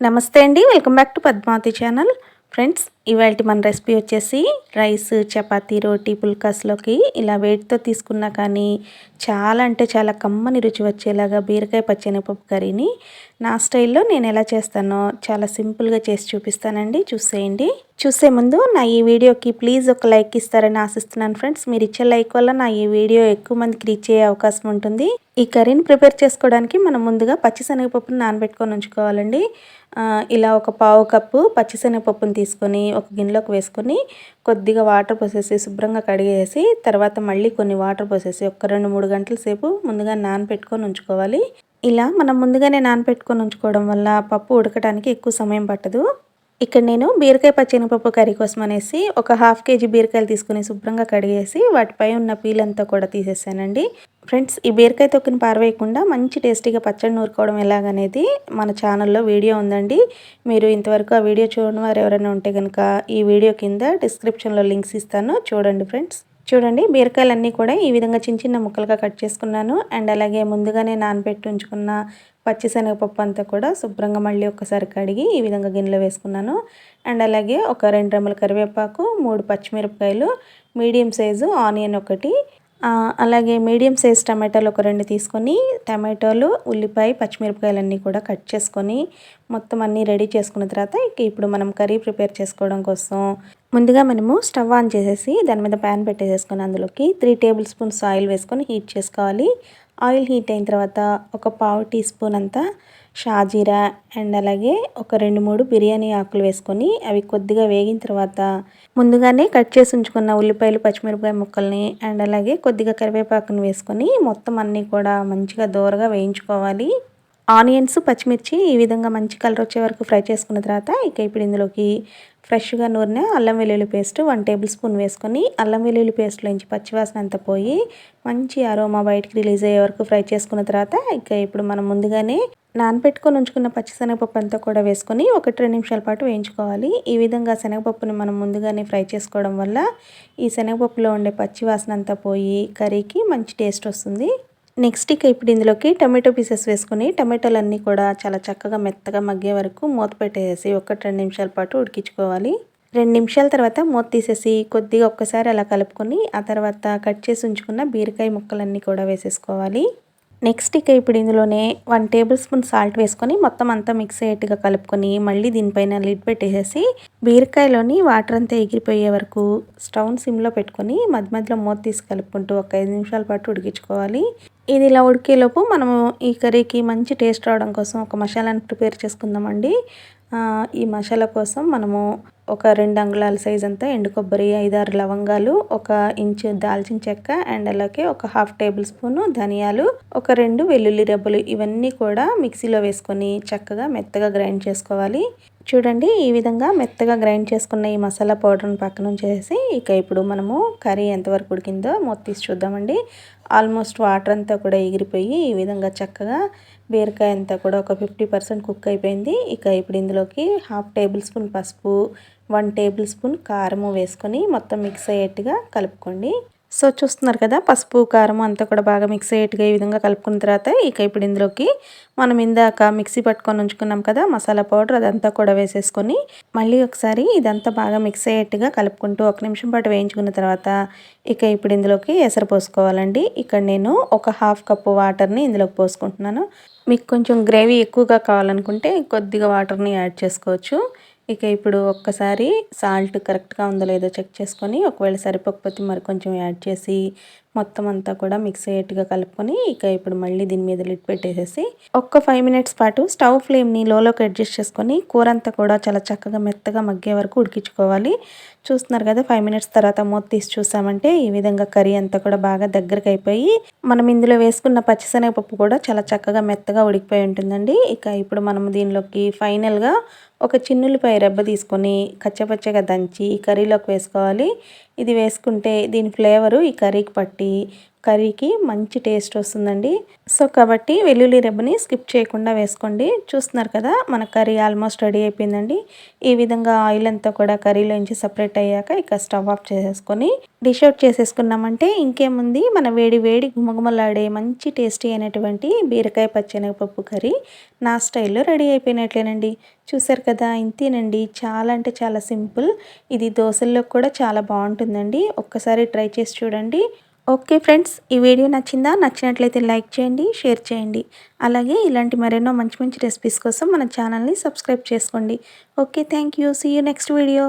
నమస్తే అండి. Welcome back to Padmavati channel. Friends, ఇవాల్టి మన రెసిపీ వచ్చేసి రైస్, చపాతీ, రోటీ, పుల్కాస్లోకి ఇలా వేడితో తీసుకున్నా కానీ చాలా అంటే చాలా కమ్మని రుచి వచ్చేలాగా బీరకాయ పచ్చెనగపప్పు కర్రీని నా స్టైల్లో నేను ఎలా చేస్తానో చాలా సింపుల్గా చేసి చూపిస్తానండి. చూసేయండి. చూసే ముందు నా ఈ వీడియోకి ప్లీజ్ ఒక లైక్ ఇస్తారని ఆశిస్తున్నాను ఫ్రెండ్స్. మీరు ఇచ్చే లైక్ వల్ల నా ఈ వీడియో ఎక్కువ మందికి రీచ్ అయ్యే అవకాశం ఉంటుంది. ఈ కర్రీని ప్రిపేర్ చేసుకోవడానికి మనం ముందుగా పచ్చిశనగపప్పును నానబెట్టుకొని ఉంచుకోవాలండి. ఇలా ఒక పావు కప్పు పచ్చిశనగపప్పును తీసుకొని ఒక గిన్నెలోకి వేసుకొని కొద్దిగా వాటర్ పోసేసి శుభ్రంగా కడిగేసి తర్వాత మళ్ళీ కొన్ని వాటర్ పోసేసి ఒక 2-3 గంటల సేపు ముందుగా నానబెట్టుకొని ఉంచుకోవాలి. ఇలా మనం ముందుగానే నానబెట్టుకొని ఉంచుకోవడం వల్ల పప్పు ఉడకడానికి ఎక్కువ సమయం పట్టదు. ఇక్కడ నేను బీరకాయ పచ్చెనగపప్పు కర్రీ కోసం అనేసి ఒక 1/2 కేజీ బీరకాయలు తీసుకుని శుభ్రంగా కడిగేసి వాటిపై ఉన్న పీలంతా కూడా తీసేసానండి. ఫ్రెండ్స్, ఈ బీరకాయ తొక్కుని పారవేయకుండా మంచి టేస్టీగా పచ్చడి నూరుకోవడం ఎలాగనేది మన ఛానల్లో వీడియో ఉందండి. మీరు ఇంతవరకు ఆ వీడియో చూడని వారు ఎవరైనా ఉంటే కనుక ఈ వీడియో కింద డిస్క్రిప్షన్లో లింక్స్ ఇస్తాను, చూడండి ఫ్రెండ్స్. చూడండి, బీరకాయలన్నీ కూడా ఈ విధంగా చిన్న చిన్న ముక్కలుగా కట్ చేసుకున్నాను. అండ్ అలాగే ముందుగానే నానబెట్టి ఉంచుకున్న పచ్చిశనగపప్పు అంతా కూడా శుభ్రంగా మళ్ళీ ఒకసారి కడిగి ఈ విధంగా గిన్నెలో వేసుకున్నాను. అండ్ అలాగే ఒక 2 రెమ్మల కరివేపాకు, 3 పచ్చిమిరపకాయలు, మీడియం సైజు ఆనియన్ ఒకటి, అలాగే మీడియం సైజ్ టమాటాలు ఒక 2 తీసుకొని టమాటోలు, ఉల్లిపాయ, పచ్చిమిరపకాయలన్నీ కూడా కట్ చేసుకొని మొత్తం అన్నీ రెడీ చేసుకున్న తర్వాత ఇప్పుడు మనం కర్రీ ప్రిపేర్ చేసుకోవడం కోసం ముందుగా మనము స్టవ్ ఆన్ చేసేసి దాని మీద ప్యాన్ పెట్టేసుకొని అందులోకి 3 టేబుల్ స్పూన్స్ ఆయిల్ వేసుకొని హీట్ చేసుకోవాలి. ఆయిల్ హీట్ అయిన తర్వాత ఒక పావు టీ స్పూన్ అంతా షాజీరా అండ్ అలాగే ఒక 2-3 బిర్యానీ ఆకులు వేసుకొని అవి కొద్దిగా వేగిన తర్వాత ముందుగానే కట్ చేసి ఉంచుకున్న ఉల్లిపాయలు, పచ్చిమిరపకాయ ముక్కల్ని అండ్ అలాగే కొద్దిగా కరివేపాకుని వేసుకొని మొత్తం అన్నీ కూడా మంచిగా దోరగా వేయించుకోవాలి. ఆనియన్స్, పచ్చిమిర్చి ఈ విధంగా మంచి కలర్ వచ్చే వరకు ఫ్రై చేసుకున్న తర్వాత ఇప్పుడు ఇందులోకి ఫ్రెష్గా నూరిన అల్లం వెల్లుల్లి పేస్ట్ 1 టేబుల్ స్పూన్ వేసుకొని అల్లం వెల్లుల్లి పేస్ట్లోంచి పచ్చివాసన అంతా పోయి మంచి అరోమా బయటికి రిలీజ్ అయ్యే వరకు ఫ్రై చేసుకున్న తర్వాత ఇప్పుడు మనం ముందుగానే నానబెట్టుకొని ఉంచుకున్న పచ్చిశనగపప్పు అంతా కూడా వేసుకొని 1-2 నిమిషాల పాటు వేయించుకోవాలి. ఈ విధంగా శనగపప్పుని మనం ముందుగానే ఫ్రై చేసుకోవడం వల్ల ఈ శనగపప్పులో ఉండే పచ్చివాసన అంతా పోయి కర్రీకి మంచి టేస్ట్ వస్తుంది. నెక్స్ట్ ఇప్పుడు ఇందులోకి టమాటో పీసెస్ వేసుకొని టమాటోలన్నీ కూడా చాలా చక్కగా మెత్తగా మగ్గే వరకు మూత పెట్టేసి 1-2 నిమిషాల పాటు ఉడికించుకోవాలి. 2 నిమిషాల తర్వాత మూత తీసేసి కొద్దిగా ఒక్కసారి అలా కలుపుకొని ఆ తర్వాత కట్ చేసి ఉంచుకున్న బీరకాయ ముక్కలన్నీ కూడా వేసేసుకోవాలి. నెక్స్ట్ ఇప్పుడు ఇందులోనే 1 టేబుల్ స్పూన్ సాల్ట్ వేసుకొని మొత్తం అంతా మిక్స్ అయ్యేట్టుగా కలుపుకొని మళ్ళీ దీనిపైన లిడ్ పెట్టేసేసి బీరకాయలోని వాటర్ అంతా ఎగిరిపోయే వరకు స్టవ్ని సిమ్లో పెట్టుకొని మధ్య మధ్యలో మూత తీసి కలుపుకుంటూ ఒక 5 నిమిషాల పాటు ఉడికించుకోవాలి. ఇది ఇలా ఉడికేలోపు మనము ఈ కర్రీకి మంచి టేస్ట్ రావడం కోసం ఒక మసాలాను ప్రిపేర్ చేసుకుందామండి. ఈ మసాలా కోసం మనము ఒక 2 అంగుళాల సైజ్ అంతా ఎండు కొబ్బరి, 5-6 లవంగాలు, 1 ఇంచు దాల్చిన చెక్క అండ్ అలాగే ఒక 1/2 టేబుల్ స్పూను ధనియాలు, ఒక 2 వెల్లుల్లి రెబ్బలు ఇవన్నీ కూడా మిక్సీలో వేసుకొని చక్కగా మెత్తగా గ్రైండ్ చేసుకోవాలి. చూడండి, ఈ విధంగా మెత్తగా గ్రైండ్ చేసుకున్న ఈ మసాలా పౌడర్ని పక్కన ఉంచేసి ఇప్పుడు మనము కర్రీ ఎంతవరకు ఉడికిందో మూత తీసి చూద్దామండి. ఆల్మోస్ట్ వాటర్ అంతా కూడా ఎగిరిపోయి ఈ విధంగా చక్కగా బీరకాయ అంతా కూడా ఒక 50% కుక్ అయిపోయింది. ఇప్పుడు ఇందులోకి 1/2 టేబుల్ స్పూన్ పసుపు, 1 టేబుల్ స్పూన్ కారము వేసుకొని మొత్తం మిక్స్ అయ్యేట్టుగా కలుపుకోండి. సో చూస్తున్నారు కదా, పసుపు, కారం అంతా కూడా బాగా మిక్స్ అయ్యేట్టుగా ఈ విధంగా కలుపుకున్న తర్వాత ఇప్పుడు ఇందులోకి మనం ఇందాక మిక్సీ పట్టుకొని ఉంచుకున్నాం కదా మసాలా పౌడర్, అదంతా కూడా వేసేసుకొని మళ్ళీ ఒకసారి ఇదంతా బాగా మిక్స్ అయ్యేట్టుగా కలుపుకుంటూ 1 నిమిషం పాటు వేయించుకున్న తర్వాత ఇప్పుడు ఇందులోకి ఎసరు పోసుకోవాలండి. ఇక్కడ నేను ఒక 1/2 కప్పు వాటర్ని ఇందులోకి పోసుకుంటున్నాను. మీకు కొంచెం గ్రేవీ ఎక్కువగా కావాలనుకుంటే కొద్దిగా వాటర్ని యాడ్ చేసుకోవచ్చు. ఇప్పుడు ఒక్కసారి సాల్ట్ కరెక్ట్గా ఉందో లేదో చెక్ చేసుకొని ఒకవేళ సరిపోకపోతే మరి కొంచెం యాడ్ చేసి మొత్తం అంతా కూడా మిక్స్ అయ్యేట్టుగా కలుపుకొని ఇప్పుడు మళ్ళీ దీని మీద లిడ్ పెట్టేసేసి ఒక్క 5 మినిట్స్ పాటు స్టవ్ ఫ్లేమ్ని లోలోకి అడ్జస్ట్ చేసుకొని కూర అంతా కూడా చాలా చక్కగా మెత్తగా మగ్గే వరకు ఉడికించుకోవాలి. చూస్తున్నారు కదా, 5 మినిట్స్ తర్వాత మూత తీసి చూసామంటే ఈ విధంగా కర్రీ అంతా కూడా బాగా దగ్గరకు అయిపోయి మనం ఇందులో వేసుకున్న పచ్చిశనగపప్పు కూడా చాలా చక్కగా మెత్తగా ఉడికిపోయి ఉంటుందండి. ఇప్పుడు మనం దీనిలోకి ఫైనల్గా ఒక చిన్నుల్లిపాయ రెబ్బ తీసుకొని కచ్చపచ్చగా దంచి ఈ కర్రీలోకి వేసుకోవాలి. ఇది వేసుకుంటే దీని ఫ్లేవరు ఈ కర్రీకి పట్టి కర్రీకి మంచి టేస్ట్ వస్తుందండి. సో కాబట్టి వెల్లుల్లి రెబ్బని స్కిప్ చేయకుండా వేసుకోండి. చూస్తున్నారు కదా మన కర్రీ ఆల్మోస్ట్ రెడీ అయిపోయిందండి. ఈ విధంగా ఆయిల్ అంతా కూడా కర్రీలోంచి సపరేట్ అయ్యాక ఇక స్టవ్ ఆఫ్ చేసేసుకొని డిష్ అవుట్ చేసేసుకున్నామంటే ఇంకేముంది, మన వేడి వేడి గుమగుమలాడే మంచి టేస్టీ అయినటువంటి బీరకాయ పచ్చెనగపప్పు కర్రీ నా స్టైల్లో రెడీ అయిపోయినట్లేనండి. చూసారు కదా, ఇంతేనండి. చాలా అంటే చాలా సింపుల్. ఇది దోశల్లో కూడా చాలా బాగుంటుందండి. ఒక్కసారి ట్రై చేసి చూడండి. ఓకే ఫ్రెండ్స్, ఈ వీడియో నచ్చిందా? నచ్చినట్లయితే లైక్ చేయండి, షేర్ చేయండి. అలాగే ఇలాంటి మరెన్నో మంచి మంచి రెసిపీస్ కోసం మన ఛానల్ని సబ్స్క్రైబ్ చేసుకోండి. Okay, thank you. See you next video.